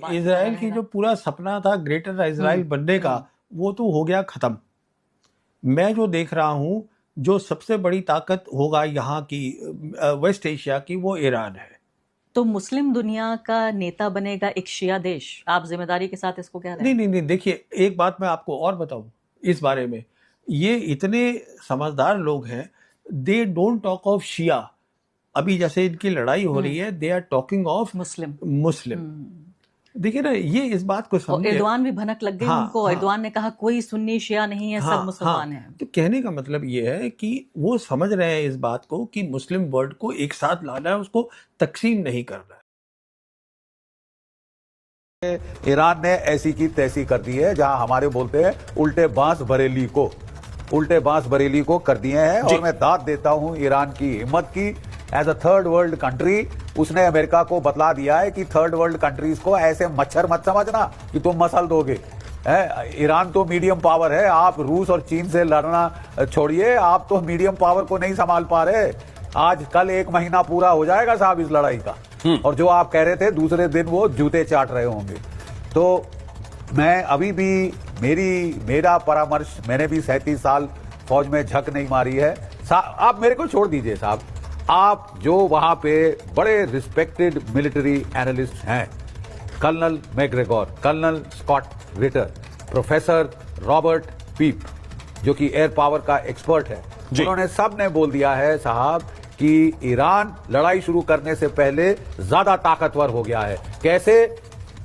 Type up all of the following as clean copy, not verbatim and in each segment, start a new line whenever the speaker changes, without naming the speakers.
Israel की जो पूरा सपना था ग्रेटर इजराइल बनने का, वो तो हो गया खत्म। मैं जो देख रहा हूं, जो सबसे बड़ी ताकत होगा यहाँ की वेस्ट एशिया की, वो ईरान है।
तो मुस्लिम दुनिया का नेता बनेगा एक शिया देश, आप जिम्मेदारी के साथ इसको कह रहे हैं?
नहीं, देखिए एक बात मैं आपको और बताऊं इस बारे में, ये इतने समझदार लोग हैं, they don't talk of Shia. अभी जैसे इनकी लड़ाई हो रही है, they are talking of Muslim. देखिए ना, ये इस बात को समझिए।
एर्दोआन भी भनक लग गई उनको। एर्दोआन ने कहा कोई सुन्नी शिया नहीं है, सब मुसलमान हैं।
तो कहने का मतलब ये है कि वो समझ रहे हैं इस बात को कि मुस्लिम वर्ल्ड को एक साथ लाना है, उसको तकसीम नहीं करना है।
ईरान ने ऐसी की तैसी कर दी है, जहां हमारे बोलते हैं उल्टे बांस बरेली को कर दिए हैं। और मैं दाद देता हूं ईरान की हिम्मत की। As a third world country उसने अमेरिका को बतला दिया है कि थर्ड वर्ल्ड कंट्रीज को ऐसे मच्छर मत समझना कि तुम मसल दोगे। ईरान तो मीडियम पावर है, आप रूस और चीन से लड़ना छोड़िए, आप तो मीडियम पावर को नहीं संभाल पा रहे। आज कल 1 महीना पूरा हो जाएगा साहब इस लड़ाई का, और जो आप कह रहे थे दूसरे दिन वो जूते चाट रहे होंगे। तो मैं अभी भी मेरा परामर्श, मैंने भी 37 साल फौज में झक नहीं मारी है। आप मेरे को छोड़ दीजिए साहब, आप जो वहां पे बड़े रिस्पेक्टेड मिलिट्री एनालिस्ट हैं, colonel Macgregor, colonel Scott Ritter, professor Robert Pape, जो कि एयर पावर का एक्सपर्ट है, उन्होंने सब ने बोल दिया है साहब कि ईरान लड़ाई शुरू करने से पहले ज्यादा ताकतवर हो गया है। कैसे?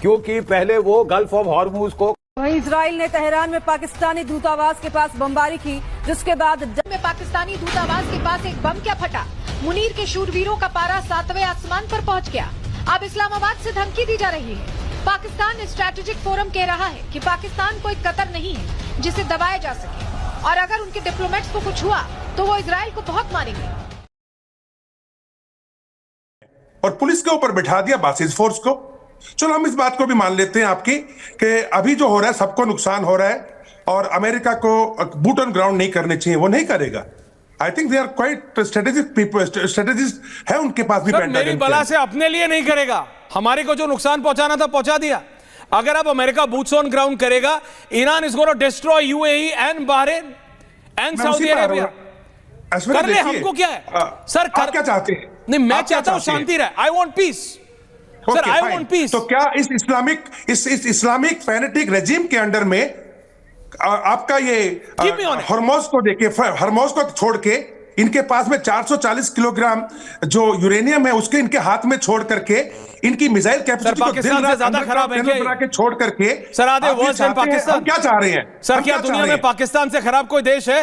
क्योंकि पहले वो गल्फ ऑफ हॉर्मूज को।
वहीं इजराइल ने तेहरान में पाकिस्तानी दूतावास के पास बमबारी की, जिसके बाद
में पाकिस्तानी दूतावास के पास एक बम क्या फटा। मुनीर के शूरवीरों का पारा 7वें आसमान पर पहुंच गया। अब इस्लामाबाद से धमकी दी जा रही है। पाकिस्तान स्ट्रैटेजिक फोरम कह रहा है कि पाकिस्तान कोई कतर नहीं है जिसे दबाया जा सके, और अगर उनके डिप्लोमेट्स को कुछ हुआ तो वो इजराइल को बहुत मारेंगे।
और पुलिस के ऊपर बिठा दिया बासिस फोर्स को। चलो हम इस बात को भी मान लेते हैं आपकी कि अभी जो हो रहा है सबको नुकसान हो रहा है, और अमेरिका को बूट ऑन ग्राउंड नहीं करने चाहिए, वो नहीं करेगा। I think they are quite strategic people, strategist है उनके पास भी।
मेरी बला से अपने लिए नहीं करेगा, हमारे को जो नुकसान पहुंचाना था पहुंचा दिया। अगर अब अमेरिका बूट्स ऑन ग्राउंड करेगा, Iran is gonna destroy UAE and Bahrain and Saudi Arabia. कर ले, हमको क्या है सर?
आप क्या चाहते हैं?
नहीं, मैं चाहता हूं शांति रहे। I want piece sir, I want piece.
तो क्या इस इस्लामिक फैनेटिक रेजिम के अंडर में आपका ये हरमोज को देखिए, हरमोज को छोड़ के इनके पास में 440 किलोग्राम जो यूरेनियम है उसके इनके हाथ में छोड़ करके, इनकी मिसाइल कैपेसिटी को
पाकिस्तान से ज्यादा खराब है
बना के छोड़ करके,
सर आधे वर्ल्ड में पाकिस्तान
क्या चाह रहे हैं
सर? क्या दुनिया में पाकिस्तान से खराब कोई देश है?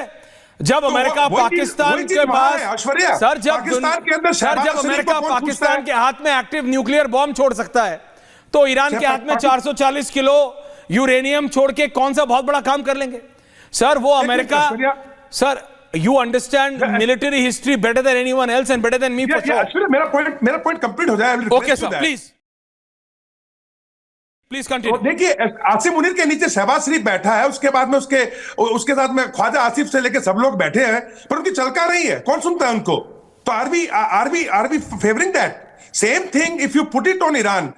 जब अमेरिका पाकिस्तान के पास, सर जब अमेरिका पाकिस्तान के हाथ में एक्टिव न्यूक्लियर बॉम्ब छोड़ सकता है, तो ईरान के हाथ में 440 किलो यूरेनियम छोड़ के कौन सा बहुत बड़ा काम कर लेंगे सर? वो America, sir you understand military history better than anyone else and better than me for sure.
मेरा पॉइंट कंप्लीट हो जाए।
Okay sir, please continue.
देखिए, आसिफ मुनीर के नीचे शहबाज शरीफ बैठा है, उसके बाद में उसके साथ में ख्वाजा आसिफ से लेकर सब लोग बैठे हैं, पर उनकी चलका रही है, कौन सुनता है उनको? तो are we favouring that? Same thing if you put it on Iran.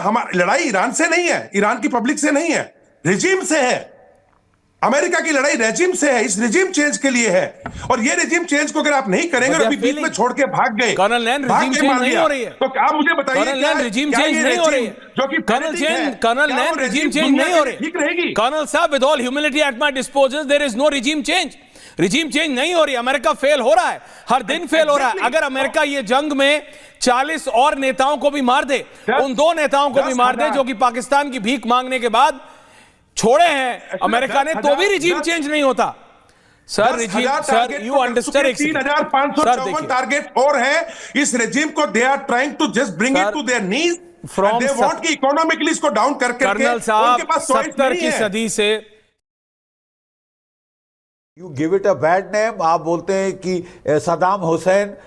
हमारी लड़ाई ईरान से नहीं है, ईरान की पब्लिक से नहीं है, रिजीम से है। अमेरिका की लड़ाई रेजिम से है, इस रिजीम चेंज के लिए है। और ये रिजीम चेंज को अगर आप नहीं करेंगे और अभी बीच में छोड़ के भाग गए,
कर्नल लैंड रिजीम चेंज नहीं हो रही है,
तो आप मुझे बताइए
कर्नल लैंड रिजीम चेंज नहीं हो रही है,
जो कि
कर्नल लैंड रिजीम चेंज नहीं हो रही।
ठीक रहेगी
कर्नल साहब, with all humility at my disposal, there is no regime change. Regime change नहीं हो रही। अमेरिका फेल हो रहा है, हर दिन फेल हो रहा है। अगर अमेरिका ये जंग में 40 और नेताओं को भी मार दे, उन 2 नेताओं को भी मार दे जो कि पाकिस्तान की भीख मांगने के बाद छोड़े हैं अमेरिका ने, तो भी रिजीम चेंज नहीं होता sir. Regime, sir you understand,
3554 target और है इस रिजीम को। They are trying to just bring it to their knees, they want कि इकोनॉमिकली इसको डाउन करके
कर्नल साहब 70 की सदी से
you give it a bad name. आप बोलते हैं कि सदाम हुसैन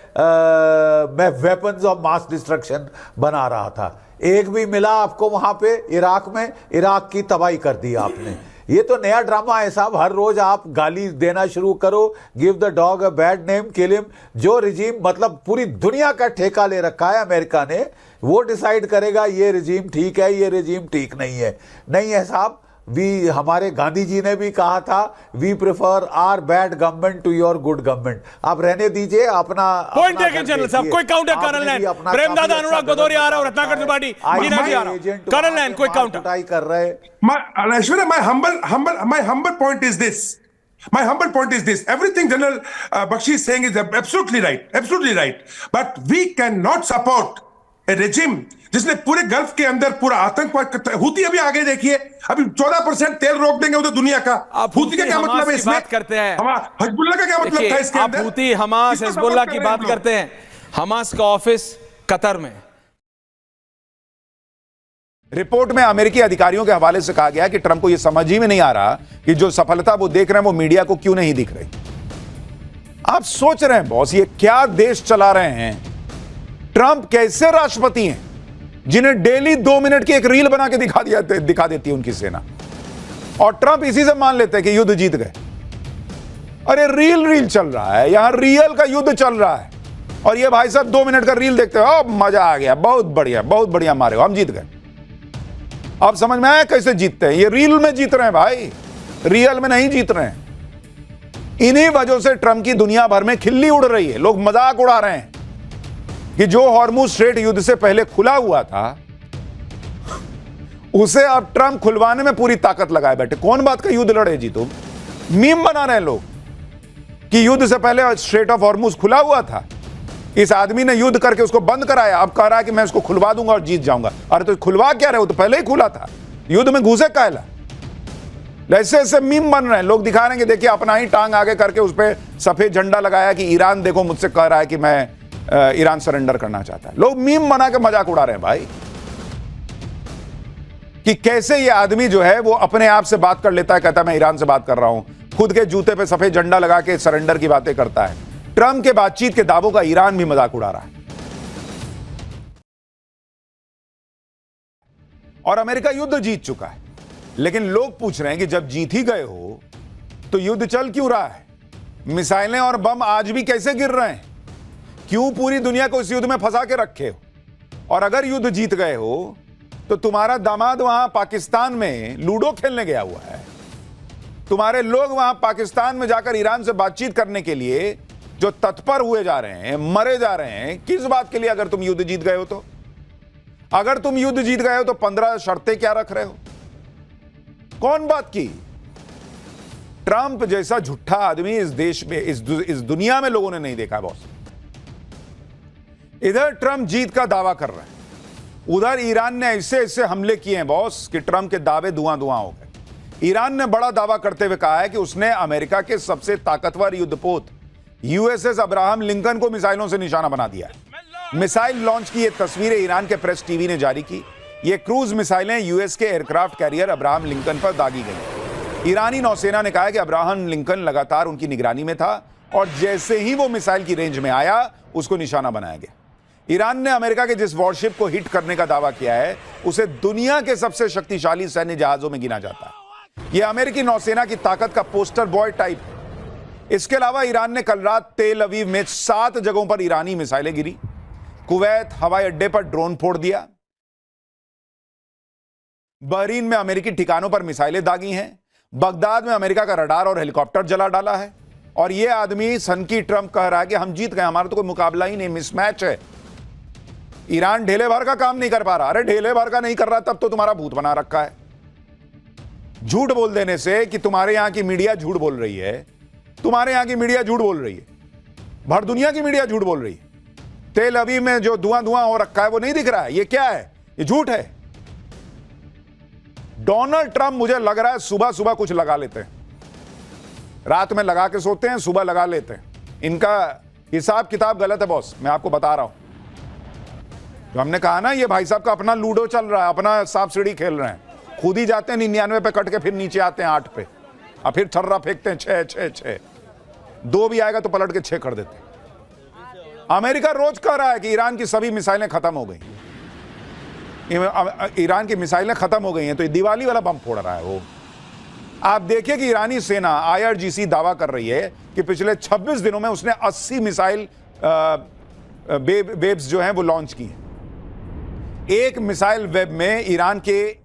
में वेपन्स ऑफ मास डिस्ट्रक्शन बना रहा था। एक भी मिला आपको वहां पे इराक में? इराक की तबाही कर दी आपने। ये तो नया ड्रामा है साहब। हर रोज आप गाली देना शुरू करो, give the dog a bad name, kill him. जो रिजीम मतलब पूरी दुनिया का ठेका ले रखा है अमेरिका ने, वो डिसाइड करेगा ये रिजीम ठीक है, ये रिजीम ठीक नहीं है। नहीं है साहब। हमारे गांधी जी ने भी कहा था, we prefer our bad government to your good government. आप रहने दीजिए अपना
पॉइंट टेकन जनरल साहब। कोई काउंटर कर्नल लैन, प्रेमदादा अनुराग भदौरिया आ रहा है, रत्नाकर त्रिपाठी मीना जी आ रहा है। कर्नल लैन कोई काउंटर
कर रहे।
Aishwarya, my humble point is this. My humble point is this. Everything General Bakshi is saying is absolutely right. Absolutely right. But we cannot support a regime जिसने पूरे गल्फ के अंदर पूरा आतंकवाद। हूती अभी आगे देखिए, अभी 14% तेल रोक देंगे उधर दुनिया का। हूती का क्या मतलब है इसमें?
बात करते हैं
हिजबुल्लाह का क्या मतलब था इसके अंदर?
हूती हमास हिजबुल्लाह की बात करते हैं। हमास का ऑफिस कतर में।
रिपोर्ट में अमेरिकी अधिकारियों के हवाले से कहा गया कि ट्रंप को यह समझ ही में नहीं आ रहा कि जो सफलता वो देख रहे हैं वो मीडिया को क्यों नहीं दिख रही। आप सोच रहे हैं बॉस, ये क्या देश चला रहे हैं? ट्रंप कैसे राष्ट्रपति हैं जिन्हें डेली 2 मिनट की एक रील बना के दिखा देती है उनकी सेना, और ट्रंप इसी से मान लेते हैं कि युद्ध जीत गए। अरे रील चल रहा है, यहां रियल का युद्ध चल रहा है, और ये भाई साहब 2 मिनट का रील देखते हो, मजा आ गया, बहुत बढ़िया मारे हो, हम जीत गए। अब समझ में आया कैसे जीतते हैं? ये रील में जीत रहे हैं भाई, रियल में नहीं जीत रहे हैं। इन्हीं वजहों से ट्रंप की दुनिया भर में खिल्ली उड़ रही है। लोग मजाक उड़ा रहे हैं कि जो हॉर्मुज स्ट्रेट युद्ध से पहले खुला हुआ था उसे अब ट्रंप खुलवाने में पूरी ताकत लगाए बैठे। कौन बात का युद्ध लड़े जी तुम? मीम बना रहे हैं लोग कि युद्ध से पहले स्ट्रेट ऑफ हॉर्मुज खुला हुआ था, इस आदमी ने युद्ध करके उसको बंद कराया, अब कह रहा है कि मैं इसको खुलवा दूंगा और जीत जाऊंगा। अरे तो खुलवा क्या रहे हो? तो पहले ही खुला था, युद्ध में घुसे कायला। ऐसे ऐसे मीम बन रहे हैं, लोग दिखा रहे हैं कि देखिए अपना ही टांग आगे करके उस पर सफेद झंडा लगाया कि ईरान देखो मुझसे कह रहा है कि मैं ईरान सरेंडर करना चाहता है। लोग मीम बना के मजाक उड़ा रहे हैं भाई कि कैसे ये आदमी जो है वो अपने आप से बात कर लेता है, कहता है मैं ईरान से बात कर रहा हूं, खुद के जूते पे सफेद झंडा लगा के सरेंडर की बातें करता है। ट्रंप के बातचीत के दावों का ईरान भी मजाक उड़ा रहा है, और अमेरिका युद्ध जीत चुका है। लेकिन लोग पूछ रहे हैं कि जब जीत ही गए हो तो युद्ध चल क्यों रहा है? मिसाइलें और बम आज भी कैसे गिर रहे हैं? क्यों पूरी दुनिया को इस युद्ध में फंसा के रखे हो? और अगर युद्ध जीत गए हो तो तुम्हारा दामाद वहां पाकिस्तान में लूडो खेलने गया हुआ है, तुम्हारे लोग वहां पाकिस्तान में जाकर ईरान से बातचीत करने के लिए जो तत्पर हुए जा रहे हैं, मरे जा रहे हैं, किस बात के लिए? अगर तुम युद्ध जीत गए हो तो, अगर तुम युद्ध जीत गए हो तो 15 शर्तें क्या रख रहे हो? कौन बात की? ट्रंप जैसा झूठा आदमी इस देश में, इस दुनिया में लोगों ने नहीं देखा बॉस। इधर ट्रंप जीत का दावा कर रहे हैं, उधर ईरान ने ऐसे ऐसे हमले किए हैं बॉस कि ट्रंप के दावे धुआं धुआं हो गए। ईरान ने बड़ा दावा करते हुए कहा है कि उसने अमेरिका के सबसे ताकतवर युद्धपोत यूएसएस अब्राहम लिंकन को मिसाइलों से निशाना बना दिया है। मिसाइल लॉन्च की ये तस्वीरें ईरान के प्रेस टीवी ने जारी की। ये क्रूज मिसाइलें यूएस के एयरक्राफ्ट कैरियर अब्राहम लिंकन पर दागी गई। ईरानी नौसेना ने कहा है कि अब्राहम लिंकन लगातार उनकी निगरानी में था और जैसे ही वो मिसाइल की रेंज में आया उसको निशाना बनाया गया। ईरान ने अमेरिका के जिस वॉरशिप को हिट करने का दावा किया है उसे दुनिया के सबसे शक्तिशाली सैन्य जहाजों में गिना जाता है। यह अमेरिकी नौसेना की ताकत का पोस्टर बॉय टाइप है। इसके अलावा ईरान ने कल रात तेल अवीव में 7 जगहों पर ईरानी मिसाइलें गिरी। कुवैत हवाई अड्डे पर ड्रोन फोड़ दिया। बहरीन में अमेरिकी ठिकानों पर मिसाइलें दागी हैं। बगदाद में अमेरिका का रडार और हेलीकॉप्टर जला डाला है। और यह आदमी सनकी ट्रंप कह रहा है कि हम जीत गए, हमारा तो कोई मुकाबला ही नहीं, मिसमैच है। ईरान ढेले भर का काम नहीं कर पा रहा। अरे ढेले भर का नहीं कर रहा तब तो तुम्हारा भूत बना रखा है। झूठ बोल देने से कि तुम्हारे यहां की मीडिया झूठ बोल रही है, तुम्हारे यहां की मीडिया झूठ बोल रही है, भर दुनिया की मीडिया झूठ बोल रही है। तेल अवीव में जो धुआं धुआं हो रखा है वो नहीं दिख रहा है, ये क्या है? ये झूठ है। डोनाल्ड ट्रंप मुझे लग रहा है सुबह सुबह कुछ लगा लेते हैं, रात में लगा के सोते हैं, सुबह लगा लेते हैं। इनका हिसाब किताब गलत है बॉस, मैं आपको बता रहा हूं। तो हमने कहा ना ये भाई साहब का अपना लूडो चल रहा है, अपना सांप सीढ़ी खेल रहे हैं। खुद ही जाते हैं 99 पे कट के फिर नीचे आते हैं 8 पे, और फिर छर्रा फेंकते हैं 6 6 6। 2 भी आएगा तो पलट के 6 कर देते हैं। अमेरिका रोज कह रहा है कि ईरान की सभी मिसाइलें खत्म हो गई, ईरान की मिसाइलें खत्म हो गई हैं, तो ये दिवाली वाला बम फोड़ रहा है वो। आप देखिए कि ईरानी सेना IRGC दावा कर रही है कि पिछले 26 दिनों में उसने 80 मिसाइल वेव्स जो हैं वो लॉन्च की हैं। एक मिसाइल वेब में ईरान के